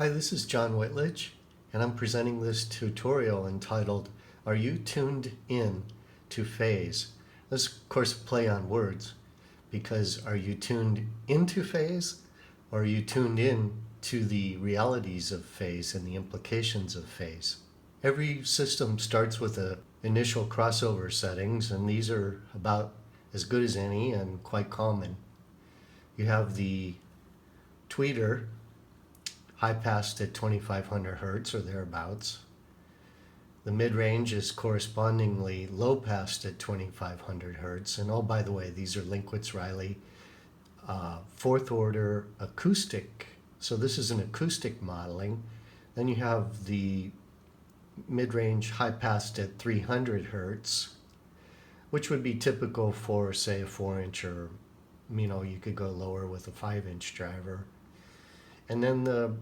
Hi, this is John Whitledge, and I'm presenting this tutorial entitled, Are You Tuned In to Phase? This is, of course, a play on words, because are you tuned into phase, or are you tuned in to the realities of phase and the implications of phase? Every system starts with the initial crossover settings, and these are about as good as any and quite common. You have the tweeter, high passed at 2500 hertz or thereabouts. The mid-range is correspondingly low passed at 2500 hertz. And oh, by the way, these are Linkwitz-Riley fourth order acoustic. So this is an acoustic modeling. Then you have the mid-range high passed at 300 hertz, which would be typical for, say, a 4-inch, or you could go lower with a 5-inch driver. And then the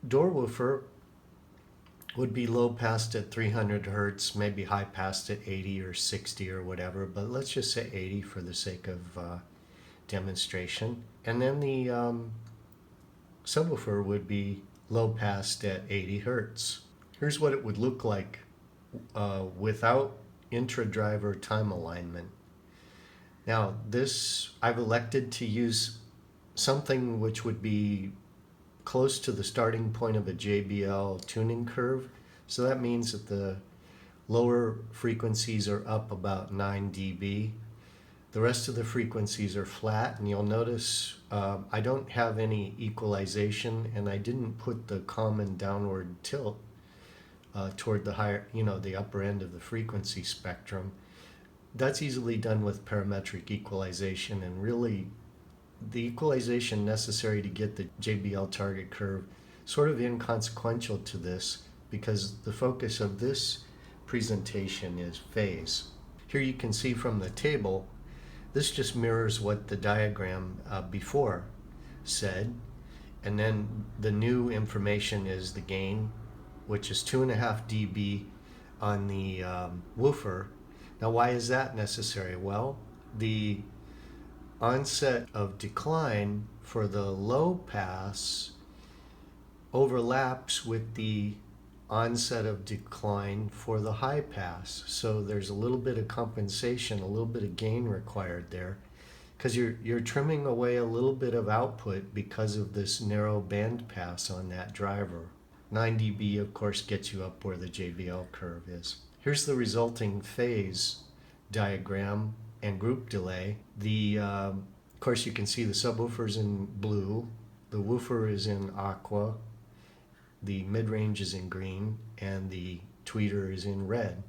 door woofer would be low passed at 300 hertz, maybe high passed at 80 or 60 or whatever, but let's just say 80 for the sake of demonstration. And then the subwoofer would be low passed at 80 hertz. Here's what it would look like without intra-driver time alignment. Now this, I've elected to use something which would be close to the starting point of a JBL tuning curve. So that means that the lower frequencies are up about 9 dB. The rest of the frequencies are flat, and you'll notice I don't have any equalization, and I didn't put the common downward tilt toward the higher, the upper end of the frequency spectrum. That's easily done with parametric equalization, and really the equalization necessary to get the JBL target curve sort of inconsequential to this, because the focus of this presentation is phase. Here you can see from the table, this just mirrors what the diagram before said, and then the new information is the gain, which is 2.5 dB on the woofer. Now why is that necessary? Well, the onset of decline for the low pass overlaps with the onset of decline for the high pass. So there's a little bit of compensation, a little bit of gain required there, because you're trimming away a little bit of output because of this narrow band pass on that driver. 9 dB, of course, gets you up where the JBL curve is. Here's the resulting phase diagram and group delay. Of course, you can see the subwoofer's in blue, the woofer is in aqua, the mid-range is in green, and the tweeter is in red.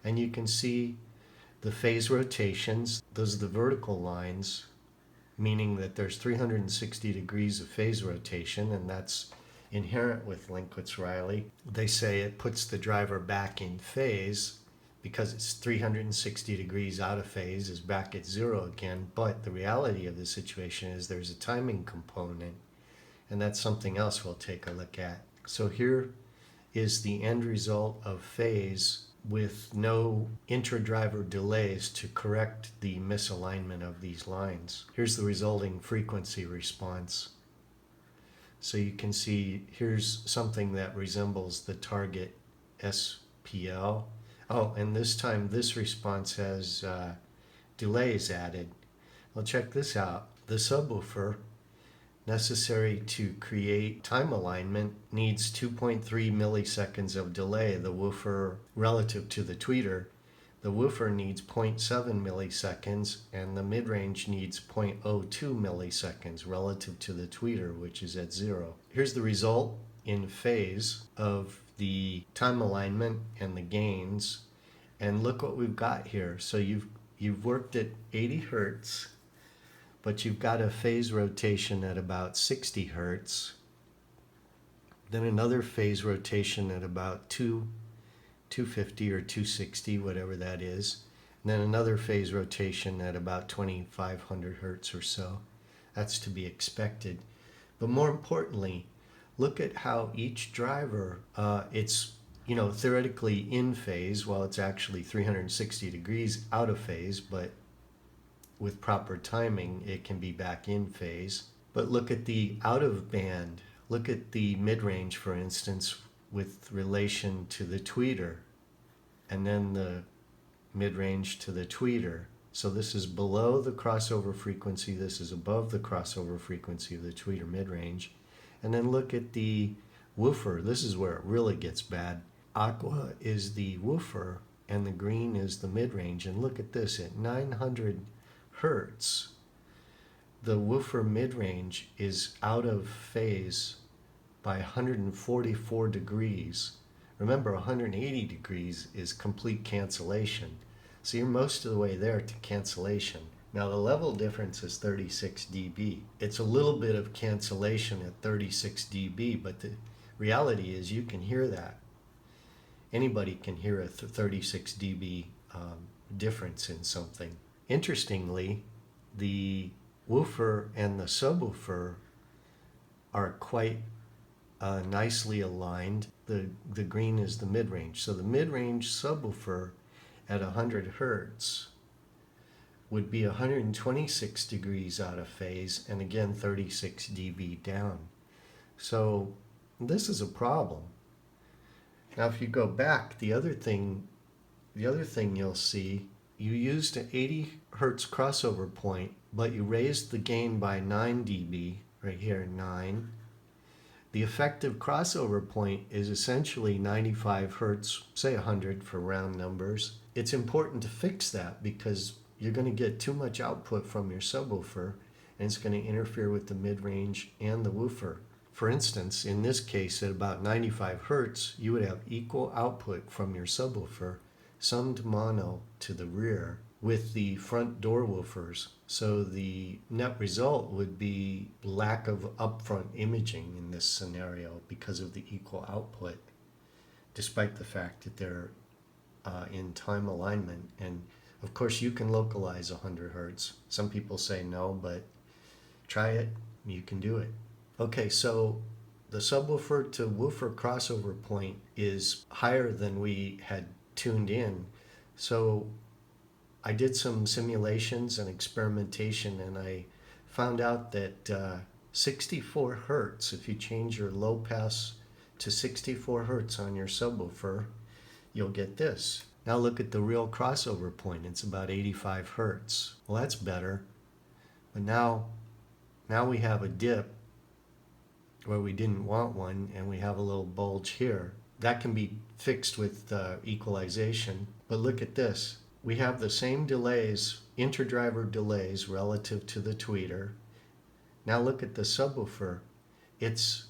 And you can see the phase rotations. Those are the vertical lines, meaning that there's 360 degrees of phase rotation, and that's inherent with Linkwitz-Riley. They say it puts the driver back in phase, because it's 360 degrees out of phase, is back at zero again. But the reality of the situation is there's a timing component, and that's something else we'll take a look at. So here is the end result of phase with no intra-driver delays to correct the misalignment of these lines. Here's the resulting frequency response. So you can see here's something that resembles the target SPL. Oh, and this time this response has delays added. Well, check this out. The subwoofer necessary to create time alignment needs 2.3 milliseconds of delay. The woofer relative to the tweeter. The woofer needs 0.7 milliseconds, and the mid-range needs 0.02 milliseconds relative to the tweeter, which is at 0. Here's the result in phase of the time alignment and the gains, and look what we've got here. So you've worked at 80 hertz, but you've got a phase rotation at about 60 hertz, then another phase rotation at about 250 or 260, whatever that is, and then another phase rotation at about 2500 hertz or so. That's to be expected. But more importantly, look at how each driver, it's theoretically in phase, while it's actually 360 degrees out of phase, but with proper timing, it can be back in phase. But look at the out of band Look at the mid-range, for instance, with relation to the tweeter, and then the mid-range to the tweeter. So this is below the crossover frequency, this is above the crossover frequency of the tweeter mid-range. And then look at the woofer. This is where it really gets bad. Aqua is the woofer and the green is the mid-range. And look at this, at 900 hertz, the woofer mid-range is out of phase by 144 degrees. Remember, 180 degrees is complete cancellation. So you're most of the way there to cancellation. Now the level difference is 36 dB. It's a little bit of cancellation at 36 dB, but the reality is you can hear that. Anybody can hear a 36 dB difference in something. Interestingly, the woofer and the subwoofer are quite nicely aligned. The green is the mid-range. So the mid-range subwoofer at 100 hertz would be 126 degrees out of phase, and again 36 dB down. So this is a problem. Now if you go back, the other thing you'll see, you used an 80 hertz crossover point, but you raised the gain by 9 dB, right here, 9. The effective crossover point is essentially 95 hertz, say 100 for round numbers. It's important to fix that because you're going to get too much output from your subwoofer and it's going to interfere with the mid-range and the woofer. For instance, in this case at about 95 hertz, you would have equal output from your subwoofer, summed mono to the rear, with the front door woofers. So the net result would be lack of upfront imaging in this scenario because of the equal output, despite the fact that they're in time alignment. And of course you can localize 100 hertz. Some people say no, but try it, you can do it. Okay, so the subwoofer to woofer crossover point is higher than we had tuned in. So I did some simulations and experimentation and I found out that 64 hertz, if you change your low pass to 64 hertz on your subwoofer, you'll get this. Now look at the real crossover point, it's about 85 hertz. Well, that's better, but now we have a dip where we didn't want one and we have a little bulge here. That can be fixed with equalization, but look at this. We have the same delays, interdriver delays relative to the tweeter. Now look at the subwoofer. It's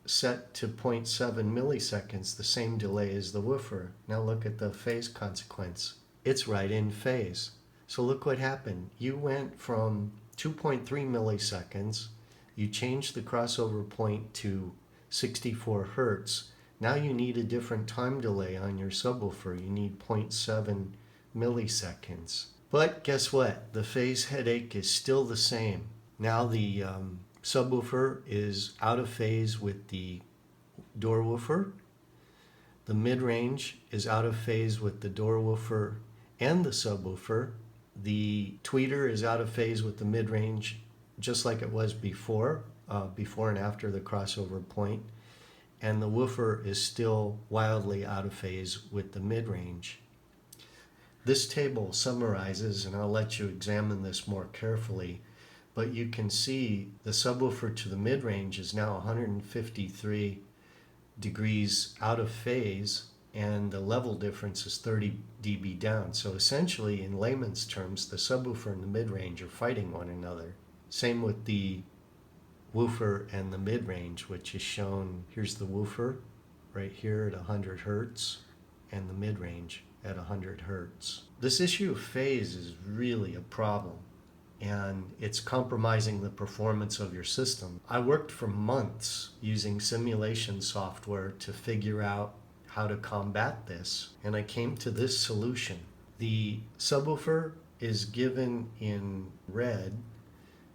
set to 0.7 milliseconds, the same delay as the woofer. Now look at the phase consequence. It's right in phase. So look what happened. You went from 2.3 milliseconds, you changed the crossover point to 64 hertz. Now you need a different time delay on your subwoofer. You need 0.7 milliseconds. But guess what? The phase headache is still the same. Now the subwoofer is out of phase with the door woofer. The mid-range is out of phase with the door woofer and the subwoofer. The tweeter is out of phase with the mid-range just like it was before and after the crossover point. And the woofer is still wildly out of phase with the mid-range. This table summarizes, and I'll let you examine this more carefully, but you can see the subwoofer to the mid-range is now 153 degrees out of phase, and the level difference is 30 dB down. So essentially, in layman's terms, the subwoofer and the mid-range are fighting one another. Same with the woofer and the mid-range, which is shown, here's the woofer right here at 100 hertz, and the mid-range at 100 hertz. This issue of phase is really a problem, and it's compromising the performance of your system. I worked for months using simulation software to figure out how to combat this, and I came to this solution. The subwoofer is given in red,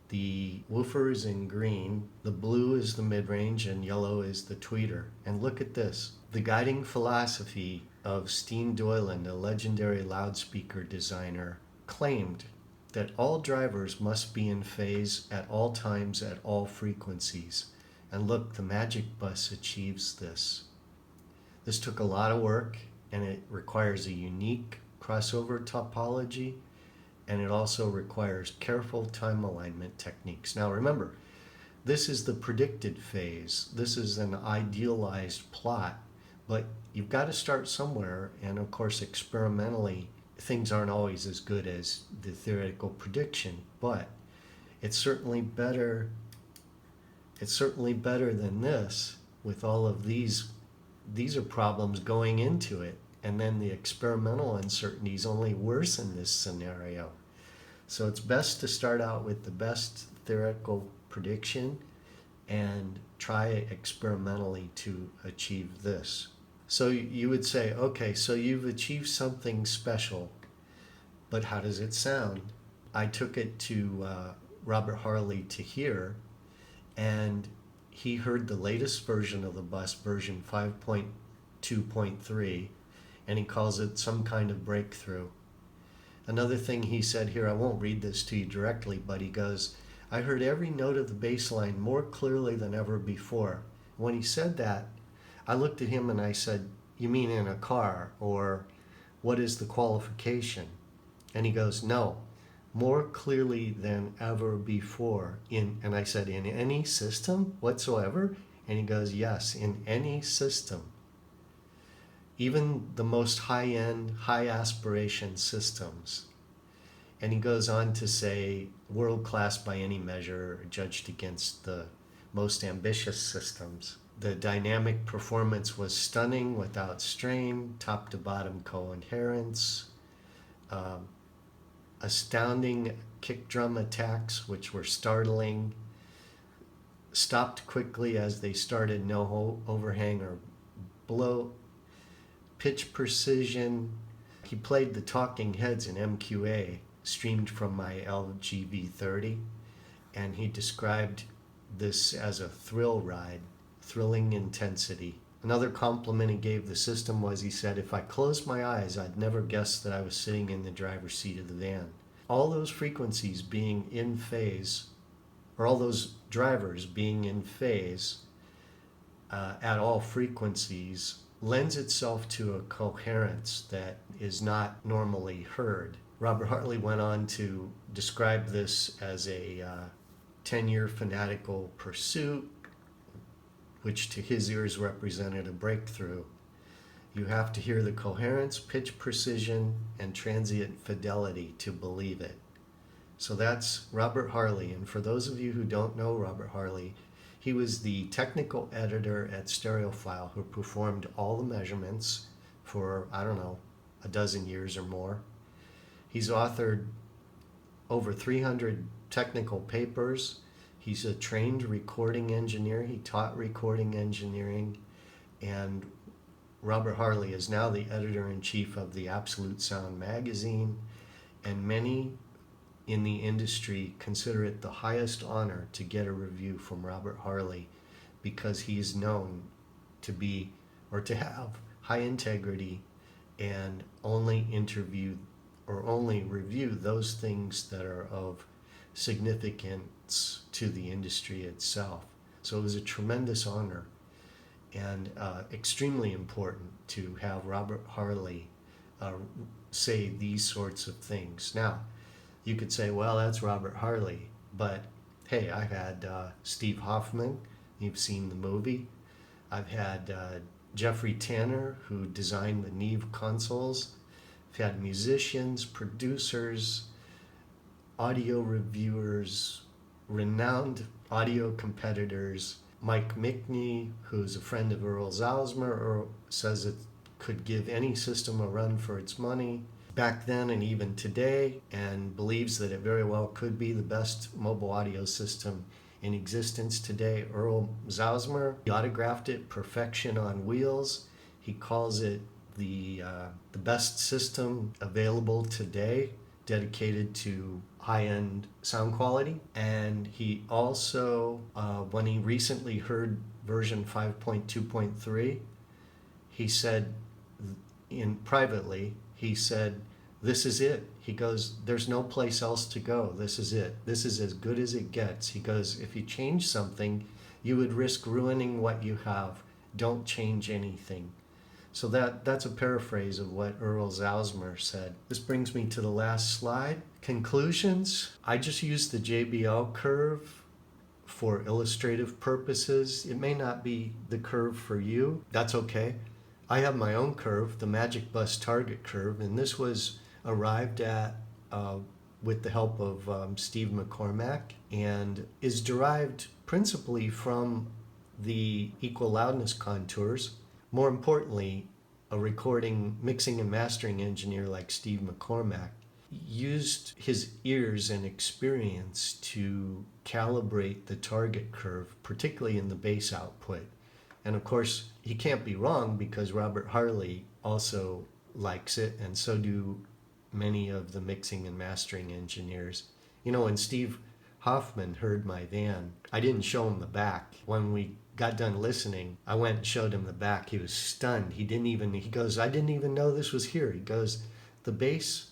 the woofer is in green, the blue is the mid-range, and yellow is the tweeter. And look at this. The guiding philosophy of Steen Doyland, a legendary loudspeaker designer, claimed that all drivers must be in phase at all times at all frequencies. And look, the Magic Bus achieves this. This took a lot of work, and it requires a unique crossover topology, and it also requires careful time alignment techniques. Now remember, this is the predicted phase. This is an idealized plot, but you've got to start somewhere, and of course experimentally things aren't always as good as the theoretical prediction, but it's certainly better than this with all of these are problems going into it, and then the experimental uncertainties only worsen this scenario. So it's best to start out with the best theoretical prediction and try experimentally to achieve this. So you would say, okay, so you've achieved something special, but how does it sound? I took it to Robert Harley to hear, and he heard the latest version of the bus, version 5.2.3, and he calls it some kind of breakthrough. Another thing he said here, I won't read this to you directly, but he goes, I heard every note of the bass line more clearly than ever before. When he said that, I looked at him and I said, you mean in a car? Or what is the qualification? And he goes, no, more clearly than ever before. And I said, in any system whatsoever? And he goes, yes, in any system. Even the most high-end, high-aspiration systems. And he goes on to say, world-class by any measure, judged against the most ambitious systems. The dynamic performance was stunning, without strain, top-to-bottom coherence, astounding kick drum attacks, which were startling, stopped quickly as they started, no overhang or blow, pitch precision. He played the Talking Heads in MQA, streamed from my LGV30, and he described this as a thrill ride, thrilling intensity. Another compliment he gave the system was, he said, if I closed my eyes, I'd never guess that I was sitting in the driver's seat of the van. All those frequencies being in phase, or all those drivers being in phase at all frequencies, lends itself to a coherence that is not normally heard. Robert Hartley went on to describe this as a 10-year fanatical pursuit, which to his ears represented a breakthrough. You have to hear the coherence, pitch precision, and transient fidelity to believe it. So that's Robert Hartley. And for those of you who don't know Robert Hartley, he was the technical editor at Stereophile who performed all the measurements for, I don't know, a dozen years or more. He's authored over 300 technical papers. He's a trained recording engineer. He taught recording engineering. And Robert Hartley is now the editor-in-chief of the Absolute Sound magazine. And many in the industry consider it the highest honor to get a review from Robert Hartley, because he is known to be, or to have, high integrity and only interview or only review those things that are of significance to the industry itself. So it was a tremendous honor and extremely important to have Robert Hartley say these sorts of things. Now, you could say, well, that's Robert Hartley, but hey, I've had Steve Hoffman, you've seen the movie. I've had Jeffrey Tanner, who designed the Neve consoles. I've had musicians, producers, audio reviewers, renowned audio competitors. Mike Mickney, who's a friend of Earl Zalzmer, says it could give any system a run for its money back then and even today, and believes that it very well could be the best mobile audio system in existence today. Earl Zalzmer, he autographed it, Perfection on Wheels. He calls it the best system available today, dedicated to high-end sound quality. And he also, when he recently heard version 5.2.3, he said privately, he said, this is it. He goes, there's no place else to go. This is it. This is as good as it gets. He goes, if you change something, You would risk ruining what you have. Don't change anything. So that's a paraphrase of what Earl Zausmer said. This brings me to the last slide. Conclusions. I just used the JBL curve for illustrative purposes. It may not be the curve for you. That's okay. I have my own curve, the Magic Bus target curve, and this was arrived at with the help of Steve McCormack, and is derived principally from the equal loudness contours. More importantly, a recording, mixing and mastering engineer like Steve McCormack used his ears and experience to calibrate the target curve, particularly in the bass output. And of course, he can't be wrong because Robert Harley also likes it, and so do many of the mixing and mastering engineers. You know, when Steve Hoffman heard my van, I didn't show him the back. When we got done listening, I went and showed him the back. He was stunned. He goes, I didn't even know this was here. He goes, the bass,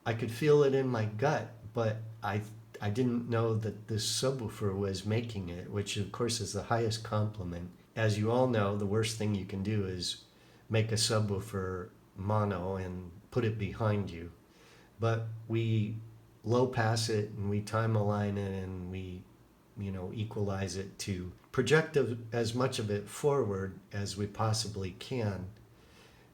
I could feel it in my gut, but I didn't know that this subwoofer was making it, which of course is the highest compliment. As you all know, the worst thing you can do is make a subwoofer mono and put it behind you. But we low pass it and we time align it and we, equalize it to project as much of it forward as we possibly can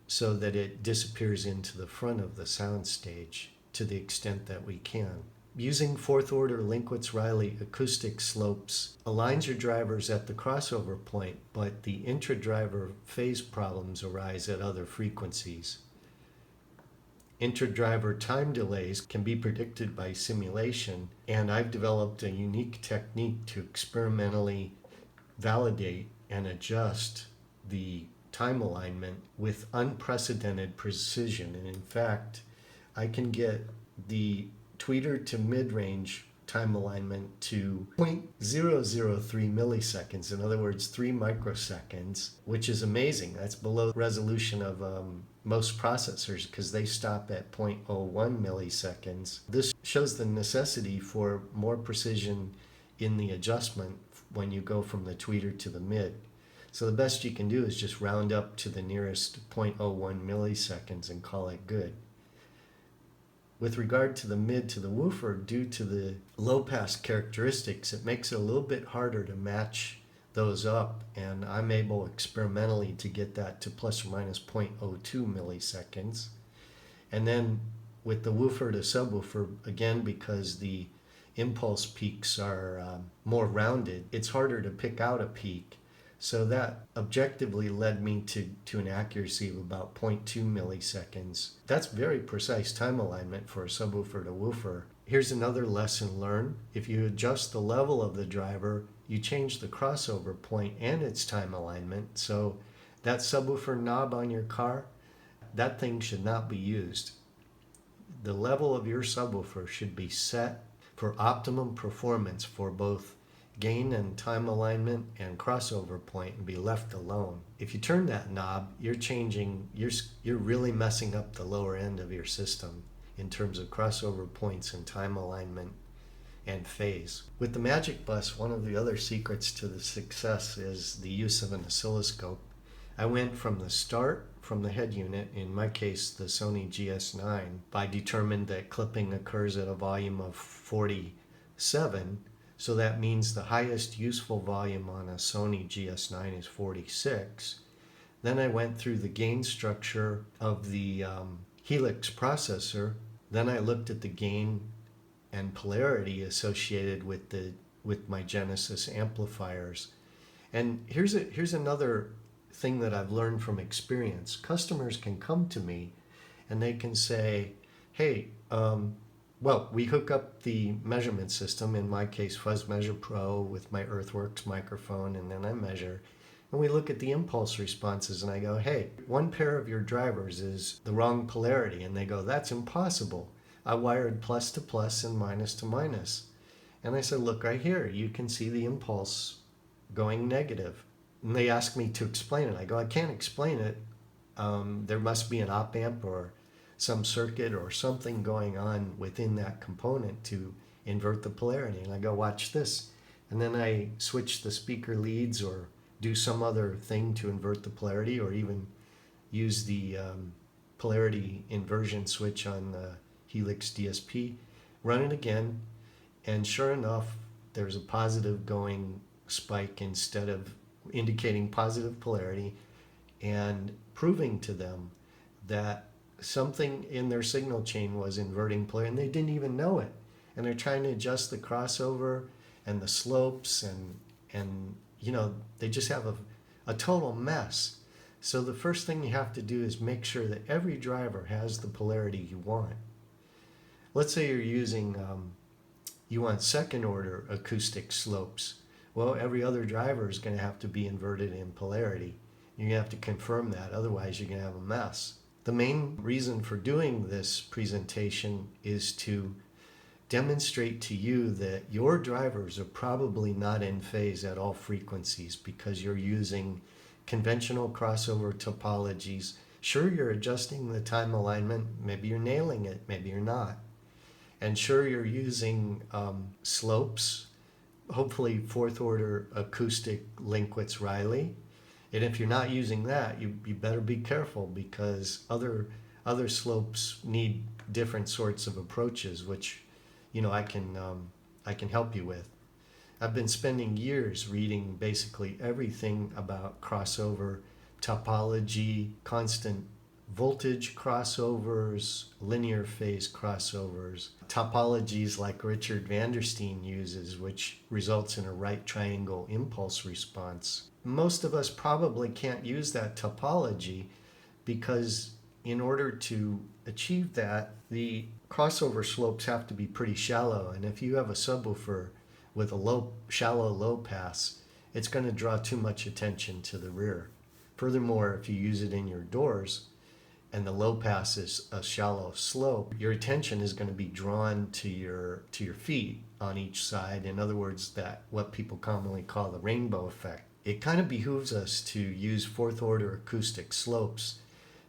so that it disappears into the front of the sound stage to the extent that we can. Using fourth order Linkwitz-Riley acoustic slopes aligns your drivers at the crossover point, but the intra-driver phase problems arise at other frequencies. Intra-driver time delays can be predicted by simulation, and I've developed a unique technique to experimentally validate and adjust the time alignment with unprecedented precision. And in fact, I can get the tweeter to mid-range time alignment to 0.003 milliseconds, in other words 3 microseconds, which is amazing. That's below the resolution of most processors because they stop at 0.01 milliseconds. This shows the necessity for more precision in the adjustment when you go from the tweeter to the mid. So the best you can do is just round up to the nearest 0.01 milliseconds and call it good. With regard to the mid to the woofer, due to the low pass characteristics, it makes it a little bit harder to match those up, and I'm able experimentally to get that to plus or minus 0.02 milliseconds. And then with the woofer to subwoofer, again, because the impulse peaks are more rounded, it's harder to pick out a peak. So that objectively led me to an accuracy of about 0.2 milliseconds. That's very precise time alignment for a subwoofer to woofer. Here's another lesson learned. If you adjust the level of the driver, you change the crossover point and its time alignment. So that subwoofer knob on your car, that thing should not be used. The level of your subwoofer should be set for optimum performance for both gain and time alignment and crossover point and be left alone. If you turn that knob, you're really messing up the lower end of your system in terms of crossover points and time alignment and phase. With the Magic Bus, one of the other secrets to the success is the use of an oscilloscope. I went from the start, from the head unit, in my case the Sony GS9, I determined that clipping occurs at a volume of 47. So that means the highest useful volume on a Sony GS9 is 46. Then I went through the gain structure of the Helix processor. Then I looked at the gain and polarity associated with my Genesis amplifiers. And here's another thing that I've learned from experience. Customers can come to me and they can say, hey, well, we hook up the measurement system, in my case Fuzz Measure Pro with my Earthworks microphone, and then I measure. And we look at the impulse responses and I go, hey, one pair of your drivers is the wrong polarity. And they go, that's impossible. I wired plus to plus and minus to minus. And I said, look right here, you can see the impulse going negative. And they ask me to explain it. I go, I can't explain it. There must be an op amp or some circuit or something going on within that component to invert the polarity. And I go, watch this. and then I switch the speaker leads or do some other thing to invert the polarity, or even use the polarity inversion switch on the Helix DSP, run it again, and sure enough, there's a positive going spike instead of indicating positive polarity, and proving to them that something in their signal chain was inverting polarity, and they didn't even know it. And they're trying to adjust the crossover and the slopes, and they just have a total mess. So the first thing you have to do is make sure that every driver has the polarity you want. Let's say you're using you want second order acoustic slopes. Well, every other driver is going to have to be inverted in polarity. You're going to have to confirm that, otherwise you're going to have a mess. The main reason for doing this presentation is to demonstrate to you that your drivers are probably not in phase at all frequencies because you're using conventional crossover topologies. Sure, you're adjusting the time alignment, maybe you're nailing it, maybe you're not. And sure, you're using slopes, hopefully fourth order acoustic Linkwitz-Riley. And if you're not using that, you better be careful, because other slopes need different sorts of approaches, which I can help you with. I've been spending years reading basically everything about crossover topology, constant voltage crossovers, linear phase crossovers, topologies like Richard Vandersteen uses, which results in a right triangle impulse response. Most of us probably can't use that topology because in order to achieve that, the crossover slopes have to be pretty shallow. And if you have a subwoofer with a shallow low pass, it's going to draw too much attention to the rear. Furthermore, if you use it in your doors and the low pass is a shallow slope, your attention is going to be drawn to your feet on each side. In other words, that what people commonly call the rainbow effect. It kind of behooves us to use fourth order acoustic slopes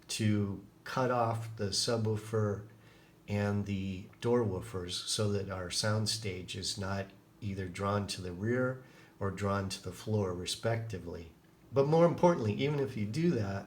to cut off the subwoofer and the door woofers so that our sound stage is not either drawn to the rear or drawn to the floor respectively. But more importantly, even if you do that,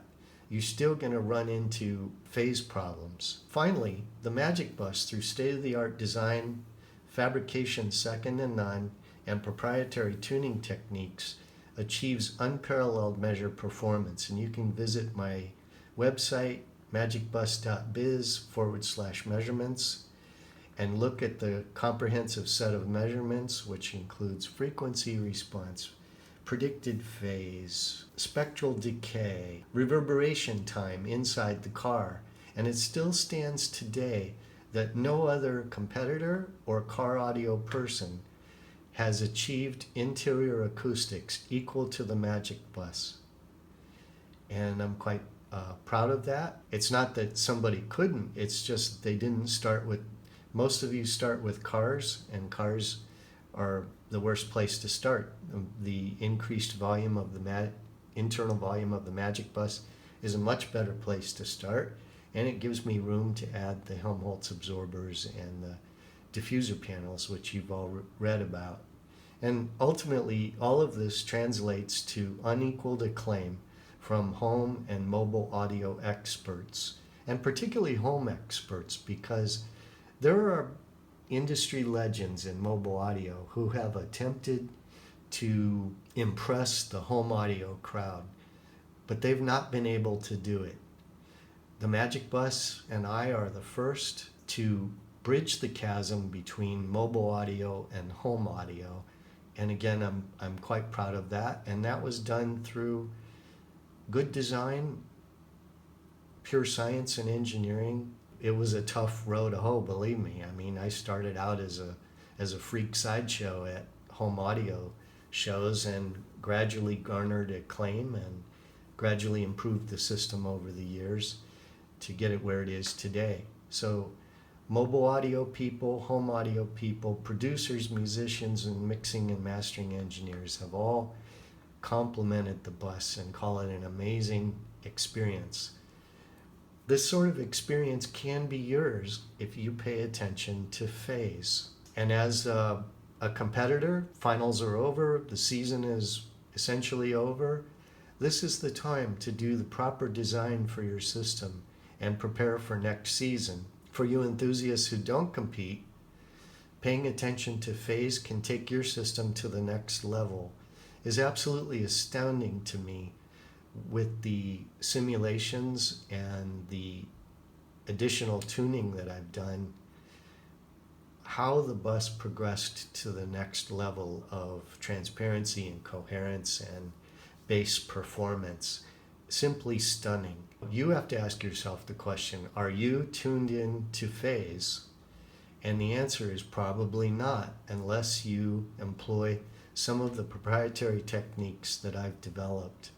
you're still going to run into phase problems. Finally, the Magic Bus, through state-of-the-art design, fabrication second to none, and proprietary tuning techniques, achieves unparalleled measure performance. And you can visit my website, magicbus.biz/measurements, and look at the comprehensive set of measurements, which includes frequency response, predicted phase, spectral decay, reverberation time inside the car. And it still stands today that no other competitor or car audio person has achieved interior acoustics equal to the Magic Bus. And I'm quite proud of that. It's not that somebody couldn't, it's just they didn't start with, most of you start with cars, and cars are the worst place to start. The increased volume of the internal volume of the Magic Bus is a much better place to start, and it gives me room to add the Helmholtz absorbers and the diffuser panels, which you've all read about. And ultimately, all of this translates to unequaled acclaim from home and mobile audio experts, and particularly home experts, because there are industry legends in mobile audio who have attempted to impress the home audio crowd, but they've not been able to do it. The Magic Bus and I are the first to bridge the chasm between mobile audio and home audio. And again, I'm quite proud of that. And that was done through good design, pure science and engineering. It was a tough road to hoe, believe me. I mean, I started out as a freak sideshow at home audio shows and gradually garnered acclaim and gradually improved the system over the years to get it where it is today. So mobile audio people, home audio people, producers, musicians, and mixing and mastering engineers have all complimented the bus and call it an amazing experience. This sort of experience can be yours if you pay attention to phase. And as a competitor, finals are over, the season is essentially over, this is the time to do the proper design for your system and prepare for next season. For you enthusiasts who don't compete, paying attention to phase can take your system to the next level is absolutely astounding to me with the simulations and the additional tuning that I've done, how the bus progressed to the next level of transparency and coherence and bass performance. Simply stunning. You have to ask yourself the question, are you tuned in to phase? And the answer is probably not, unless you employ some of the proprietary techniques that I've developed.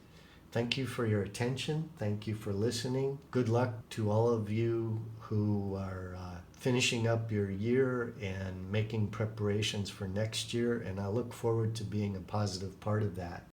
Thank you for your attention. Thank you for listening. Good luck to all of you who are finishing up your year and making preparations for next year. And I look forward to being a positive part of that.